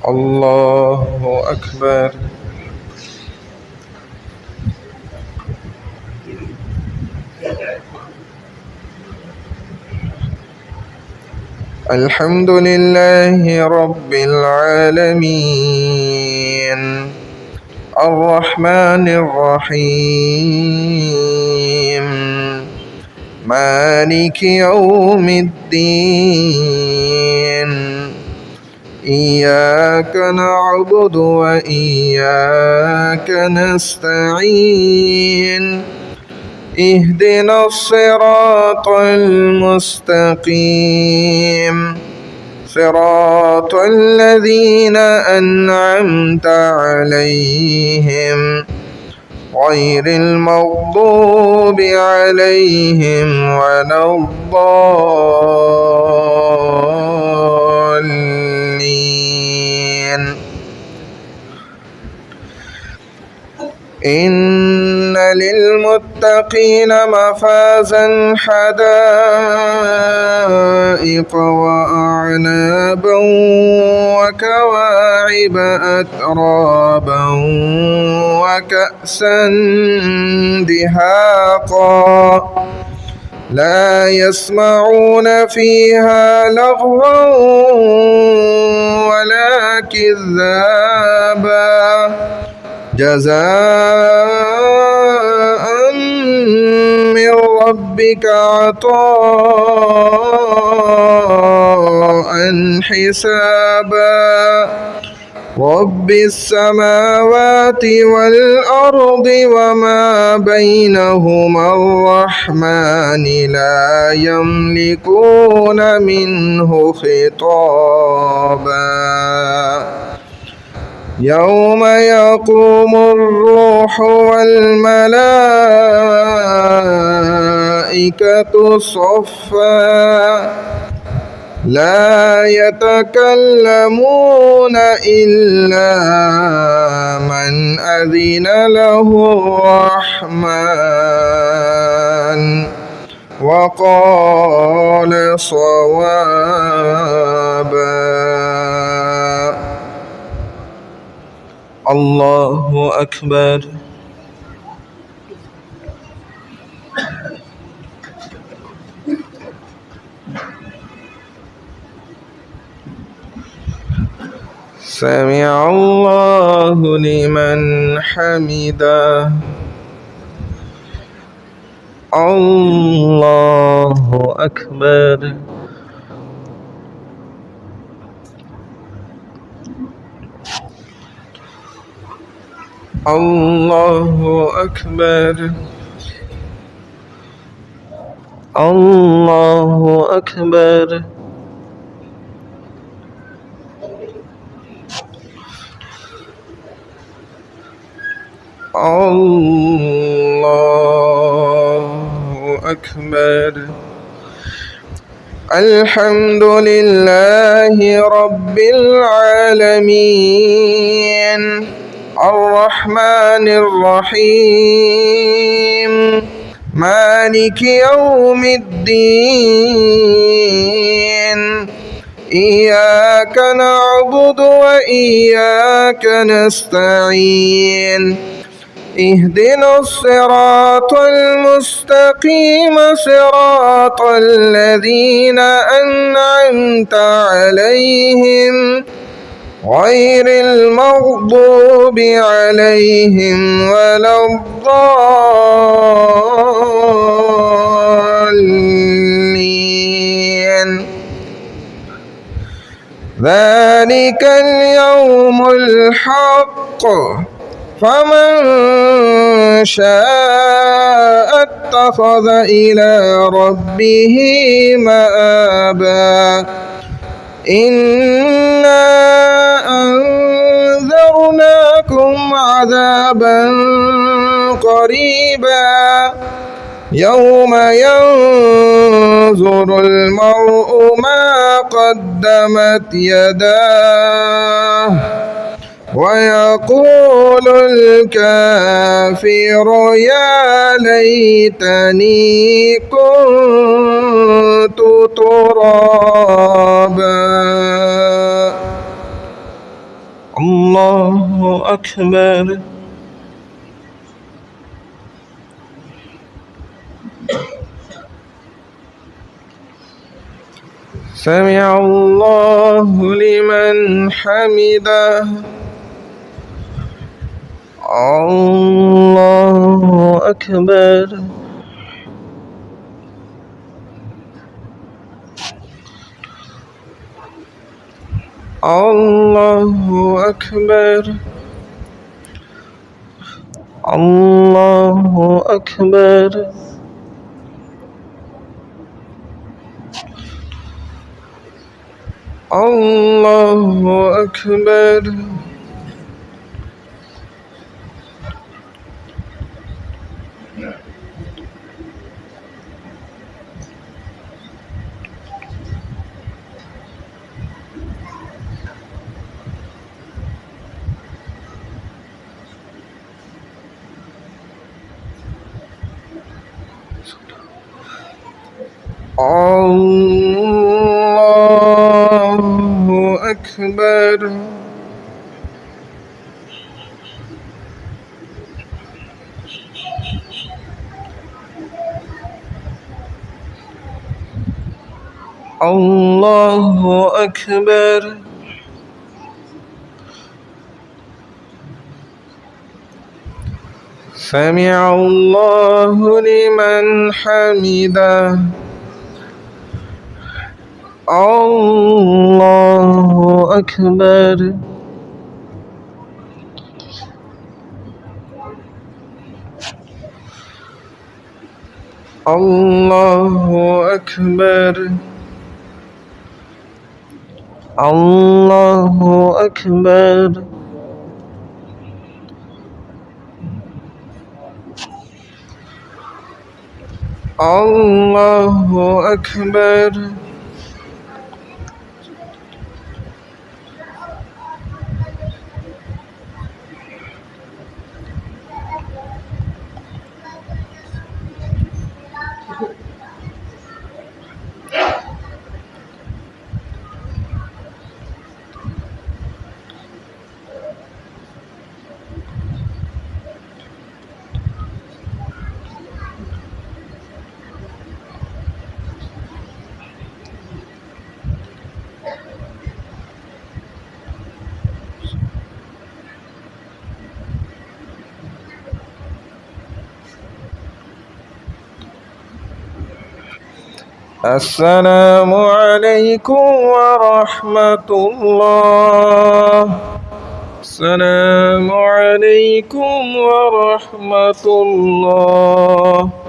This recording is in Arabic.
الله أكبر. الحمد لله رب العالمين الرحمن الرحيم مالك يوم الدين إياك نعبد وإياك نستعين اهدنا الصراط المستقيم صراط الذين أنعمت عليهم غير المغضوب عليهم ولا الضالين. إن للمتقين مفازا حدائق وأعنابا وكواعب أترابا وكأسا دهاقا لا يسمعون فيها لغوا ولا كذابا جزاء من ربك عطاء حسابا رب السماوات والأرض وما بينهما الرحمن لا يملكون منه خطابا يوم يقوم الروح والملائكة صفا لا يتكلمون إلا من أذن له الرحمن وقال صوابا. الله أكبر. سمع الله لمن حمده. الله أكبر. الله أكبر. الله أكبر. الله أكبر. الحمد لله رب العالمين الرحمن الرحيم مالك يوم الدين إياك نعبد وإياك نستعين اهدنا الصراط المستقيم صراط الذين أنعمت عليهم غير المغضوب عليهم ولا الضالين. ذلك اليوم الحق فمن شاء اتخذ إلى ربه مآبا. إنا أنذرناكم عذابا قريبا يوم ينظر المرء ما قدمت يداه ويقول الكافر يا ليتني كنت ترابا. الله أكبر. سمع الله لمن حمده. الله أكبر. الله أكبر. الله أكبر. الله أكبر. الله أكبر. الله أكبر. سمع الله لمن حمده. الله أكبر. الله أكبر. الله أكبر. الله أكبر. السلام عليكم ورحمة الله. السلام عليكم ورحمة الله.